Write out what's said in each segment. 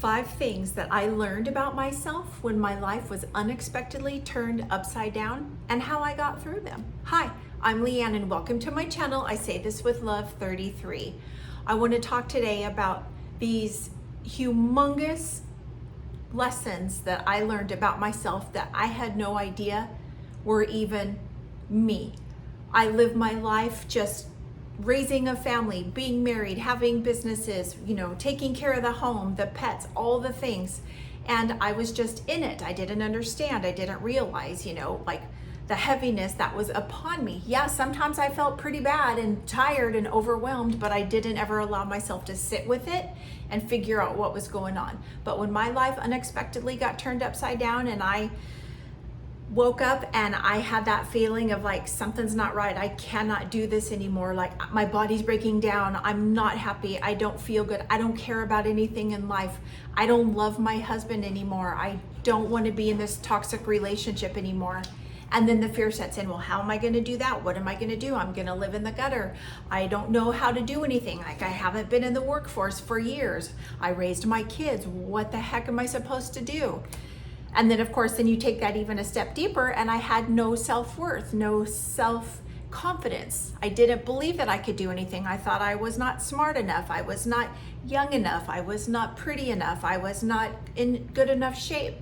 5 things that I learned about myself when my life was unexpectedly turned upside down and how I got through them. Hi, I'm Leanne and welcome to my channel. I Say This With Love 33. I want to talk today about these humongous lessons that I learned about myself that I had no idea were even me. I lived my life just raising a family, being married, having businesses, taking care of the home, the pets, all the things. And I was just in it. I didn't understand. I didn't realize, like the heaviness that was upon me. Yeah, sometimes I felt pretty bad and tired and overwhelmed, but I didn't ever allow myself to sit with it and figure out what was going on. But when my life unexpectedly got turned upside down and I woke up and I had that feeling of like, something's not right. I cannot do this anymore. Like my body's breaking down. I'm not happy. I don't feel good. I don't care about anything in life. I don't love my husband anymore. I don't want to be in this toxic relationship anymore. And then the fear sets in. Well, how am I going to do that? What am I going to do? I'm going to live in the gutter. I don't know how to do anything. Like I haven't been in the workforce for years. I raised my kids. What the heck am I supposed to do? And then of course, then you take that even a step deeper and I had no self-worth, no self-confidence. I didn't believe that I could do anything. I thought I was not smart enough. I was not young enough. I was not pretty enough. I was not in good enough shape.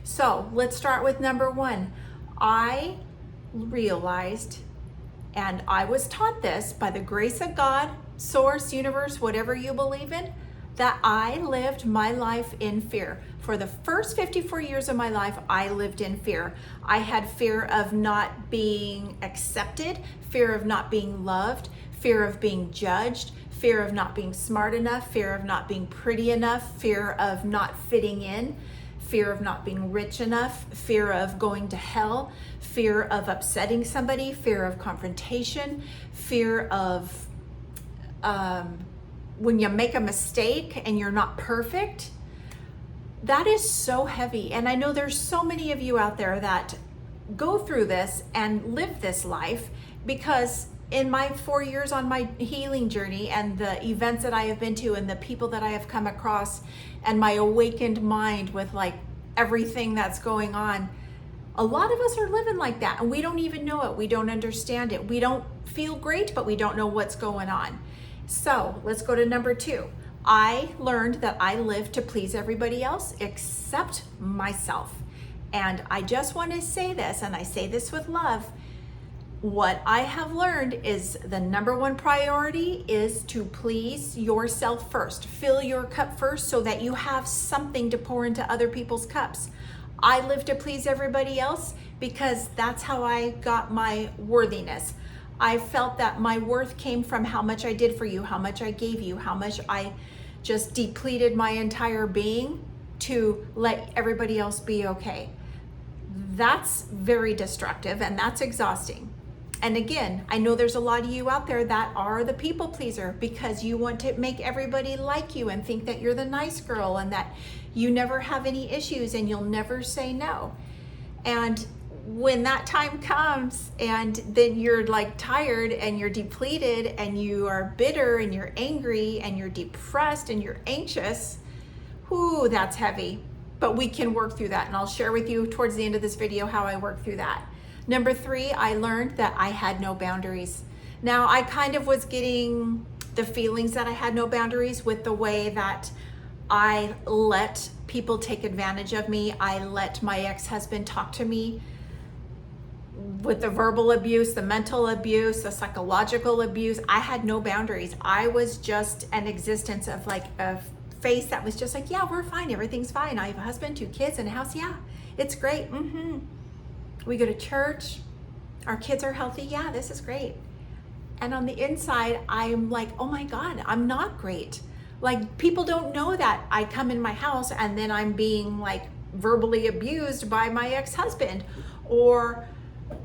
So let's start with number 1. I realized, and I was taught this by the grace of God, source, universe, whatever you believe in, that I lived my life in fear. For the first 54 years of my life, I lived in fear. I had fear of not being accepted, fear of not being loved, fear of being judged, fear of not being smart enough, fear of not being pretty enough, fear of not fitting in, fear of not being rich enough, fear of going to hell, fear of upsetting somebody, fear of confrontation, fear of when you make a mistake and you're not perfect. That is so heavy. And I know there's so many of you out there that go through this and live this life, because in my 4 years on my healing journey and the events that I have been to and the people that I have come across and my awakened mind with like everything that's going on, a lot of us are living like that and we don't even know it. We don't understand it. We don't feel great, but we don't know what's going on. So let's go to number 2. I learned that I live to please everybody else except myself. And I just want to say this, and I say this with love. What I have learned is the number 1 priority is to please yourself first. Fill your cup first so that you have something to pour into other people's cups. I live to please everybody else because that's how I got my worthiness. I felt that my worth came from how much I did for you, how much I gave you, how much I just depleted my entire being to let everybody else be okay. That's very destructive and that's exhausting. And again, I know there's a lot of you out there that are the people pleaser because you want to make everybody like you and think that you're the nice girl and that you never have any issues and you'll never say no. And when that time comes and then you're like tired and you're depleted and you are bitter and you're angry and you're depressed and you're anxious, whoo, that's heavy. But we can work through that, and I'll share with you towards the end of this video how I work through that. Number 3, I learned that I had no boundaries. Now, I kind of was getting the feelings that I had no boundaries with the way that I let people take advantage of me. I let my ex-husband talk to me with the verbal abuse, the mental abuse, the psychological abuse. I had no boundaries. I was just an existence of like a face that was just like, yeah, we're fine. Everything's fine. I have a husband, 2 kids, and a house. Yeah, it's great. We go to church. Our kids are healthy. Yeah, this is great. And on the inside, I'm like, oh my God, I'm not great. Like people don't know that I come in my house and then I'm being like verbally abused by my ex-husband, or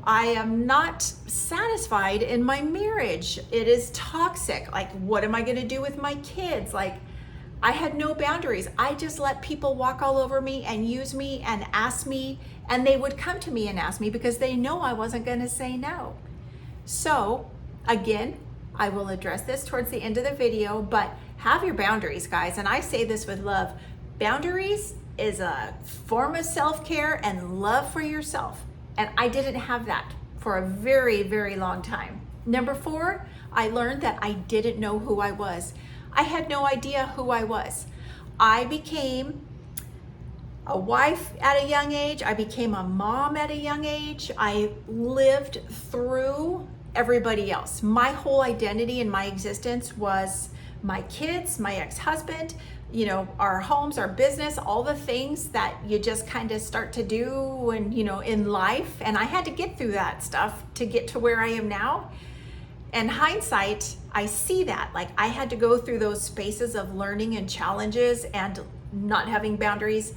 I am not satisfied in my marriage. It is toxic. Like, what am I going to do with my kids? Like, I had no boundaries. I just let people walk all over me and use me and ask me, and they would come to me and ask me because they know I wasn't going to say no. So again, I will address this towards the end of the video, but have your boundaries, guys. And I say this with love. Boundaries is a form of self-care and love for yourself. And I didn't have that for a very, very long time. Number 4, I learned that I didn't know who I was. I had no idea who I was. I became a wife at a young age. I became a mom at a young age. I lived through everybody else. My whole identity and my existence was my kids, my ex-husband, our homes, our business, all the things that you just kind of start to do and, in life. And I had to get through that stuff to get to where I am now. And hindsight, I see that. Like, I had to go through those spaces of learning and challenges and not having boundaries,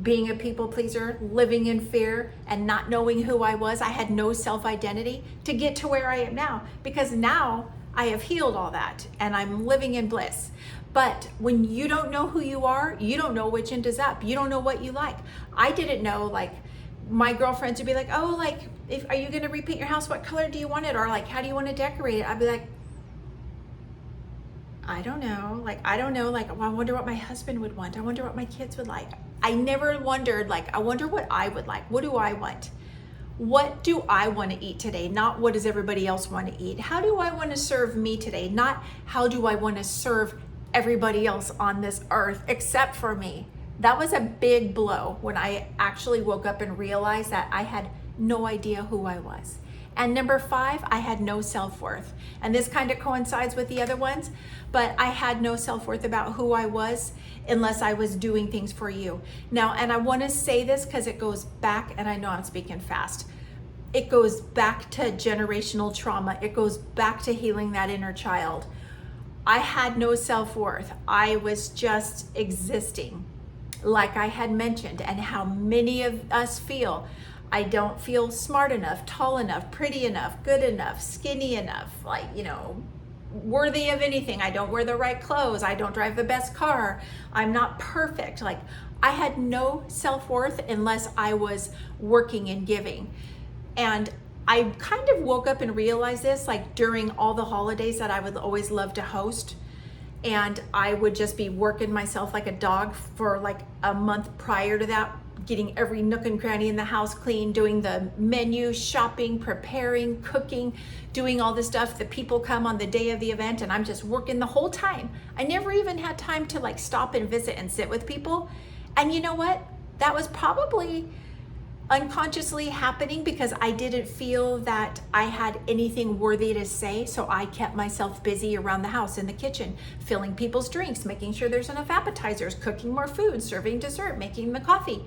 being a people pleaser, living in fear, and not knowing who I was. I had no self-identity to get to where I am now, because now I have healed all that and I'm living in bliss. But when you don't know who you are, you don't know which end is up. You don't know what you like. I didn't know, like, my girlfriends would be like, oh, like, are you gonna repaint your house? What color do you want it? Or like, how do you want to decorate it? I'd be like, I don't know. Like, well, I wonder what my husband would want. I wonder what my kids would like. I never wondered, like, I wonder what I would like. What do I want? What do I want to eat today? Not what does everybody else want to eat? How do I want to serve me today? Not how do I want to serve everybody else on this earth except for me. That was a big blow when I actually woke up and realized that I had no idea who I was. And number 5, I had no self-worth. And this kind of coincides with the other ones, but I had no self-worth about who I was unless I was doing things for you. Now, and I want to say this because it goes back, and I know I'm speaking fast, it goes back to generational trauma. It goes back to healing that inner child. I had no self-worth. I was just existing, like I had mentioned, and how many of us feel. I don't feel smart enough, tall enough, pretty enough, good enough, skinny enough, like, worthy of anything. I don't wear the right clothes. I don't drive the best car. I'm not perfect. Like, I had no self-worth unless I was working and giving. And I kind of woke up and realized this, like, during all the holidays that I would always love to host. And I would just be working myself like a dog for like a month prior to that, getting every nook and cranny in the house clean, doing the menu, shopping, preparing, cooking, doing all this stuff. The people come on the day of the event and I'm just working the whole time. I never even had time to like stop and visit and sit with people. And you know what? That was probably unconsciously happening because I didn't feel that I had anything worthy to say. So I kept myself busy around the house, in the kitchen, filling people's drinks, making sure there's enough appetizers, cooking more food, serving dessert, making the coffee.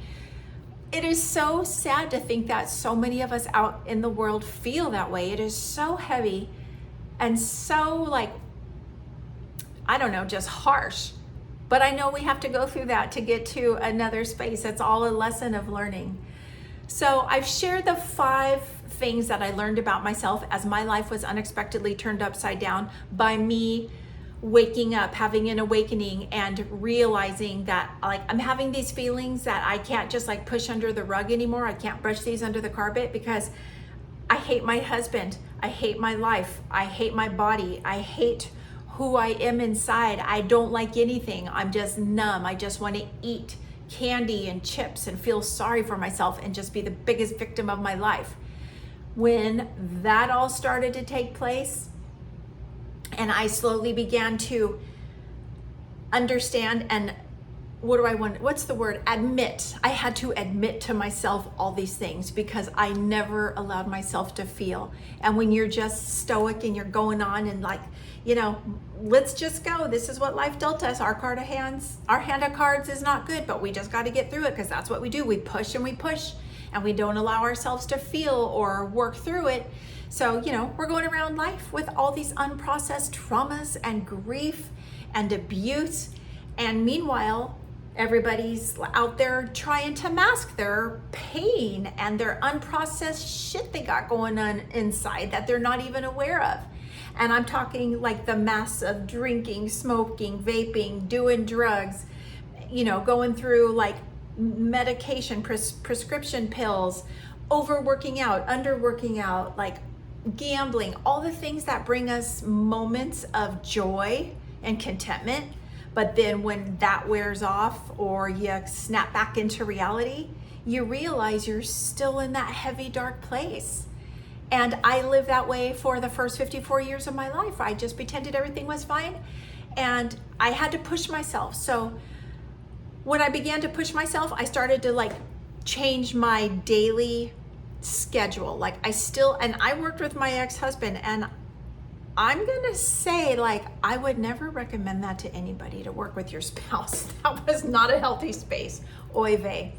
It is so sad to think that so many of us out in the world feel that way. It is so heavy and so, like, I don't know, just harsh. But I know we have to go through that to get to another space. It's all a lesson of learning. So I've shared the 5 things that I learned about myself as my life was unexpectedly turned upside down by me waking up, having an awakening, and realizing that, like, I'm having these feelings that I can't just like push under the rug anymore. I can't brush these under the carpet because I hate my husband. I hate my life. I hate my body. I hate who I am inside. I don't like anything. I'm just numb. I just want to eat candy and chips and feel sorry for myself and just be the biggest victim of my life. When that all started to take place and I slowly began to understand and what's the word? Admit. I had to admit to myself all these things because I never allowed myself to feel. And when you're just stoic and you're going on and like, let's just go. This is what life dealt us. Our hand of cards is not good, but we just got to get through it because that's what we do. We push and we don't allow ourselves to feel or work through it. So, we're going around life with all these unprocessed traumas and grief and abuse. And meanwhile, everybody's out there trying to mask their pain and their unprocessed shit they got going on inside that they're not even aware of. And I'm talking like the mess of drinking, smoking, vaping, doing drugs, going through like medication, prescription pills, overworking out, underworking out, like gambling, all the things that bring us moments of joy and contentment. But then when that wears off or you snap back into reality, you realize you're still in that heavy, dark place. And I lived that way for the first 54 years of my life. I just pretended everything was fine, and I had to push myself. So when I began to push myself, I started to like change my daily schedule. Like I worked with my ex-husband, and I'm gonna say, like, I would never recommend that to anybody, to work with your spouse. That was not a healthy space. Oy vey.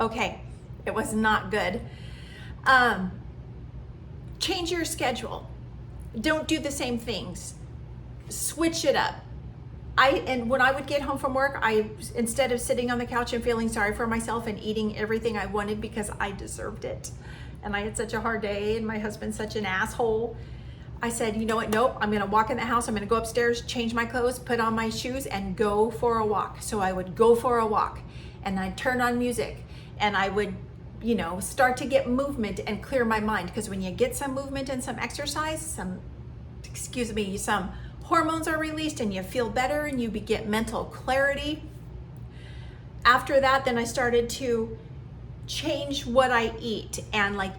Okay, it was not good. Change your schedule. Don't do the same things. Switch it up. And when I would get home from work, instead of sitting on the couch and feeling sorry for myself and eating everything I wanted because I deserved it, and I had such a hard day and my husband's such an asshole, I said, you know what, nope, I'm gonna walk in the house, I'm gonna go upstairs, change my clothes, put on my shoes, and go for a walk. So I would go for a walk, and I'd turn on music, and I would, start to get movement and clear my mind. Because when you get some movement and some exercise, some hormones are released and you feel better and you get mental clarity. After that, then I started to change what I eat and like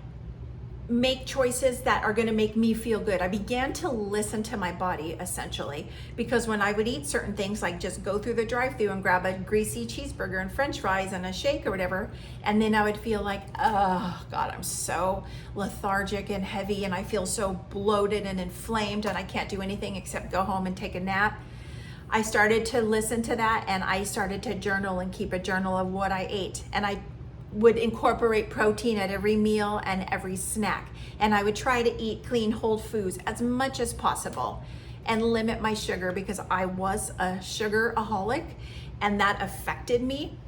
make choices that are going to make me feel good. I began to listen to my body, essentially, because when I would eat certain things, like just go through the drive-thru and grab a greasy cheeseburger and french fries and a shake or whatever, and then I would feel like, oh God, I'm so lethargic and heavy and I feel so bloated and inflamed and I can't do anything except go home and take a nap. I started to listen to that, and I started to journal and keep a journal of what I ate, and I would incorporate protein at every meal and every snack. And I would try to eat clean, whole foods as much as possible and limit my sugar, because I was a sugaraholic and that affected me.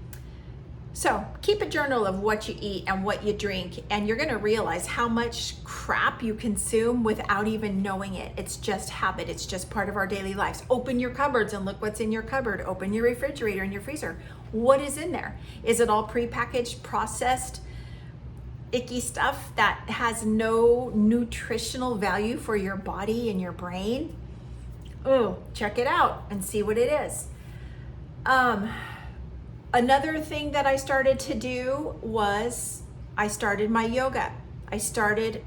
So keep a journal of what you eat and what you drink, and you're gonna realize how much crap you consume without even knowing it. It's just habit, it's just part of our daily lives. Open your cupboards and look what's in your cupboard. Open your refrigerator and your freezer. What is in there? Is it all prepackaged, processed, icky stuff that has no nutritional value for your body and your brain? Oh, check it out and see what it is. Another thing that I started to do was I started my yoga. I started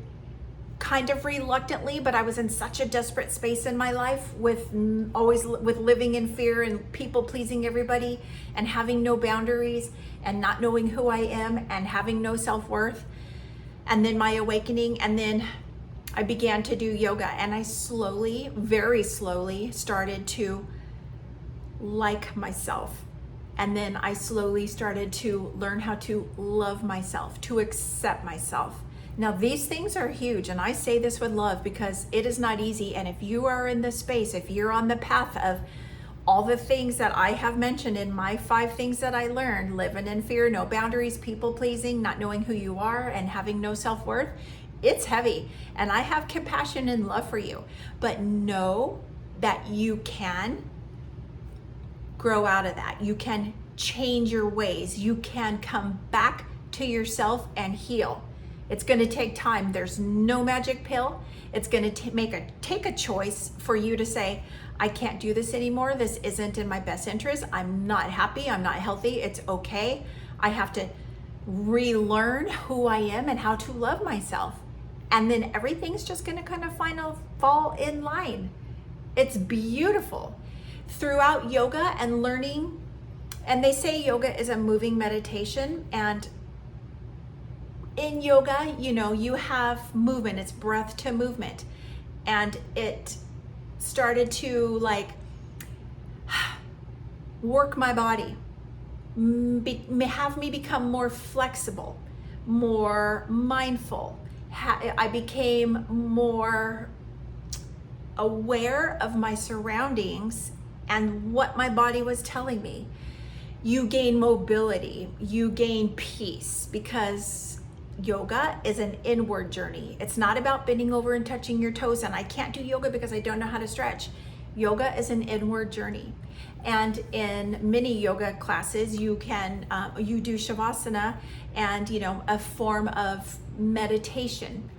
kind of reluctantly, but I was in such a desperate space in my life with living in fear and people pleasing everybody and having no boundaries and not knowing who I am and having no self-worth. And then my awakening, and then I began to do yoga, and I slowly, very slowly started to like myself. And then I slowly started to learn how to love myself, to accept myself. Now, these things are huge, and I say this with love because it is not easy. And if you are in this space, if you're on the path of all the things that I have mentioned in my 5 things that I learned, living in fear, no boundaries, people pleasing, not knowing who you are, and having no self-worth, it's heavy. And I have compassion and love for you. But know that you can grow out of that. You can change your ways. You can come back to yourself and heal. It's going to take time. There's no magic pill. It's going to take a choice for you to say, I can't do this anymore. This isn't in my best interest. I'm not happy. I'm not healthy. It's okay. I have to relearn who I am and how to love myself. And then everything's just going to kind of fall in line. It's beautiful. Throughout yoga and learning, and they say yoga is a moving meditation, and in yoga, you have movement. It's breath to movement. And it started to work my body, have me become more flexible, more mindful. I became more aware of my surroundings and what my body was telling me. You gain mobility, you gain peace, because yoga is an inward journey. It's not about bending over and touching your toes, and I can't do yoga because I don't know how to stretch. Yoga is an inward journey. And in many yoga classes, you can, you do Shavasana and, a form of meditation.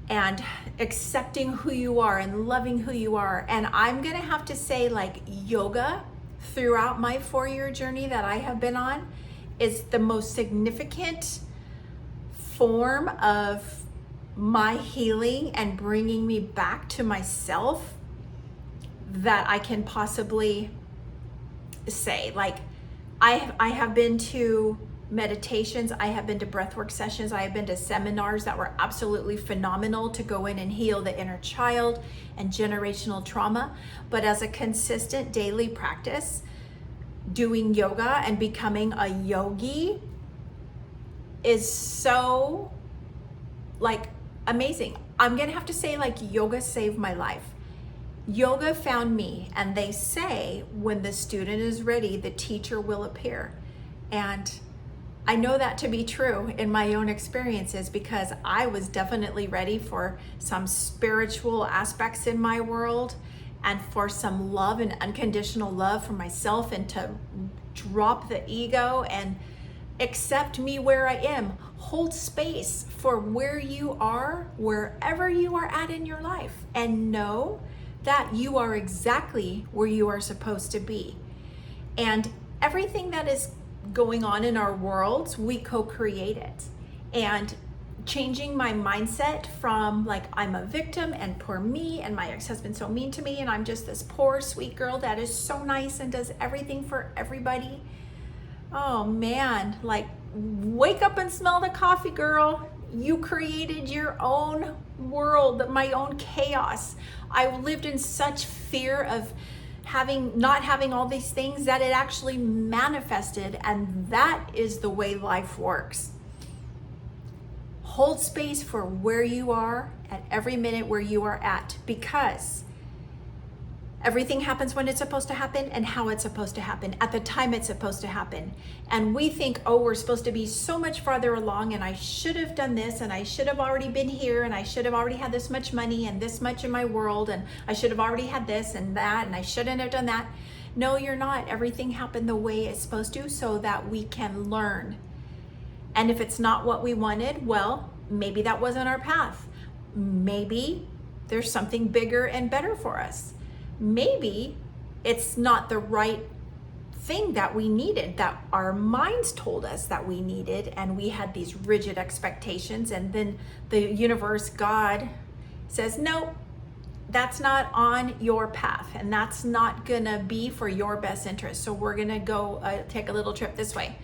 and accepting who you are and loving who you are. And I'm gonna have to say, like, yoga throughout my 4-year journey that I have been on is the most significant form of my healing and bringing me back to myself that I can possibly say. Like, I have been to meditations, I have been to breathwork sessions, I have been to seminars that were absolutely phenomenal to go in and heal the inner child and generational trauma. But as a consistent daily practice, doing yoga and becoming a yogi is so, like, amazing. I'm gonna have to say, like, yoga saved my life. Yoga found me, and they say when the student is ready, the teacher will appear. And I know that to be true in my own experiences, because I was definitely ready for some spiritual aspects in my world and for some love and unconditional love for myself, and to drop the ego and accept me where I am. Hold space for where you are, wherever you are at in your life, and know that you are exactly where you are supposed to be. And everything that is going on in our worlds, we co-create it. And changing my mindset from, like, I'm a victim and poor me and my ex-husband's so mean to me and I'm just this poor sweet girl that is so nice and does everything for everybody. Oh man, like, wake up and smell the coffee, girl. You created your own world, my own chaos. I lived in such fear of not having all these things that it actually manifested, and that is the way life works. Hold space for where you are at every minute where you are at, because everything happens when it's supposed to happen and how it's supposed to happen at the time it's supposed to happen. And we think, oh, we're supposed to be so much farther along, and I should have done this, and I should have already been here, and I should have already had this much money and this much in my world, and I should have already had this and that, and I shouldn't have done that. No, you're not. Everything happened the way it's supposed to, so that we can learn. And if it's not what we wanted, well, maybe that wasn't our path. Maybe there's something bigger and better for us. Maybe it's not the right thing that we needed, that our minds told us that we needed, and we had these rigid expectations, and then the universe, God, says, no, that's not on your path, and that's not gonna be for your best interest, so we're gonna go take a little trip this way.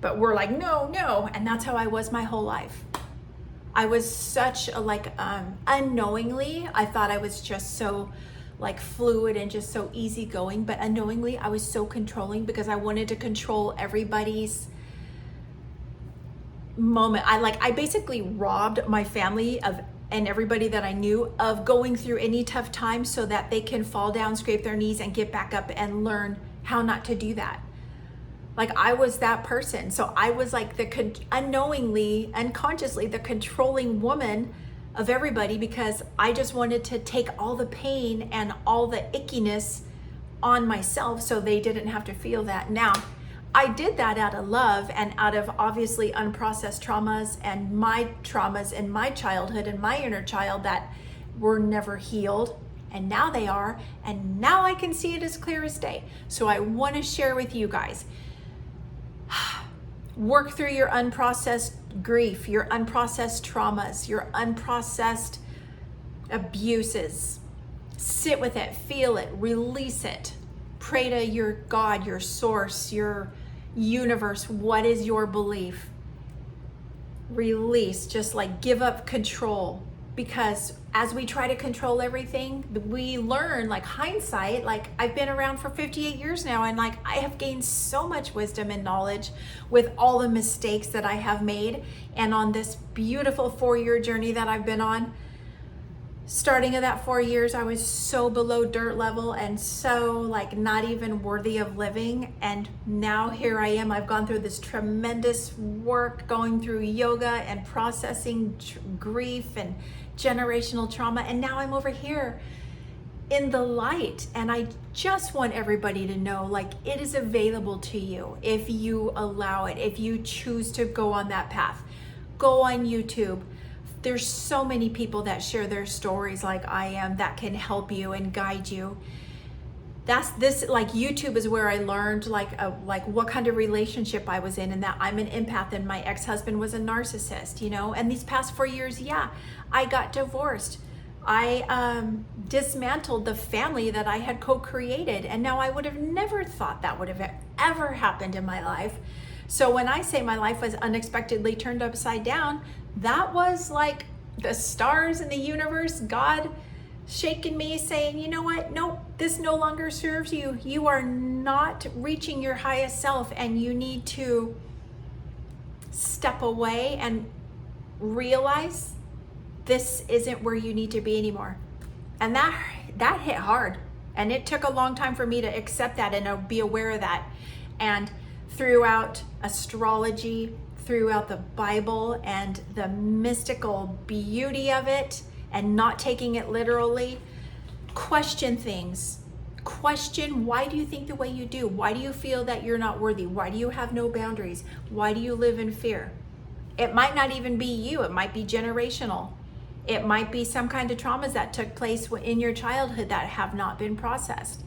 But we're like, no, and that's how I was my whole life. I was such a, like, unknowingly, I thought I was just so, like, fluid and just so easygoing, but unknowingly I was so controlling, because I wanted to control everybody's moment. I basically robbed my family of, and everybody that I knew, of going through any tough time so that they can fall down, scrape their knees, and get back up and learn how not to do that. Like, I was that person. So I was like unknowingly, unconsciously, the controlling woman of everybody, because I just wanted to take all the pain and all the ickiness on myself so they didn't have to feel that. Now, I did that out of love and out of obviously unprocessed traumas and my traumas in my childhood and my inner child that were never healed. And now they are, and now I can see it as clear as day. So I want to share with you guys. Work through your unprocessed grief, your unprocessed traumas, your unprocessed abuses. Sit with it, feel it, release it. Pray to your God, your source, your universe. What is your belief? Release, just like give up control. Because as we try to control everything, we learn, like, hindsight. Like, I've been around for 58 years now, and like, I have gained so much wisdom and knowledge with all the mistakes that I have made. And on this beautiful 4-year journey that I've been on, starting at that 4 years, I was so below dirt level and so, like, not even worthy of living. And now here I am. I've gone through this tremendous work, going through yoga and processing grief and generational trauma. And now I'm over here in the light. And I just want everybody to know, like, it is available to you if you allow it, if you choose to go on that path. Go on YouTube. There's so many people that share their stories like I am that can help you and guide you. Like YouTube is where I learned like what kind of relationship I was in, and that I'm an empath and my ex-husband was a narcissist, you know. And these past 4 years, yeah, I got divorced. I dismantled the family that I had co-created, and now I would have never thought that would have ever happened in my life. So when I say my life was unexpectedly turned upside down, that was like the stars in the universe, God shaking me, saying, you know what, no, this no longer serves you. You are not reaching your highest self, and you need to step away and realize this isn't where you need to be anymore. And that hit hard, and it took a long time for me to accept that and be aware of that. And throughout astrology, throughout the Bible and the mystical beauty of it, and not taking it literally, question things. Question, why do you think the way you do? Why do you feel that you're not worthy? Why do you have no boundaries? Why do you live in fear? It might not even be you. It might be generational. It might be some kind of traumas that took place in your childhood that have not been processed.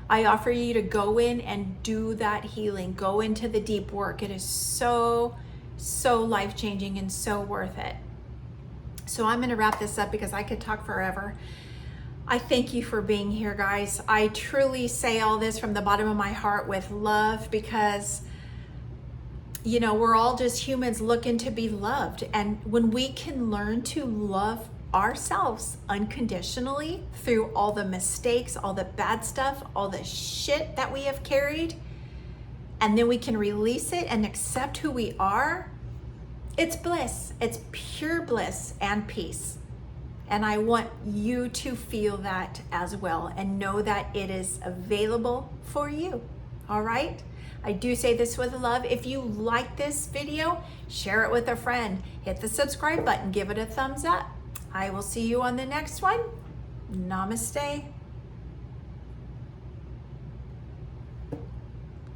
I offer you to go in and do that healing. Go into the deep work. It is so, so life-changing and so worth it. So I'm going to wrap this up because I could talk forever. I thank you for being here, guys. I truly say all this from the bottom of my heart with love, because, you know, we're all just humans looking to be loved. And when we can learn to love ourselves unconditionally through all the mistakes, all the bad stuff, all the shit that we have carried, and then we can release it and accept who we are, it's bliss. It's pure bliss and peace. And I want you to feel that as well and know that it is available for you. All right? I do say this with love. If you like this video, share it with a friend. Hit the subscribe button. Give it a thumbs up. I will see you on the next one. Namaste.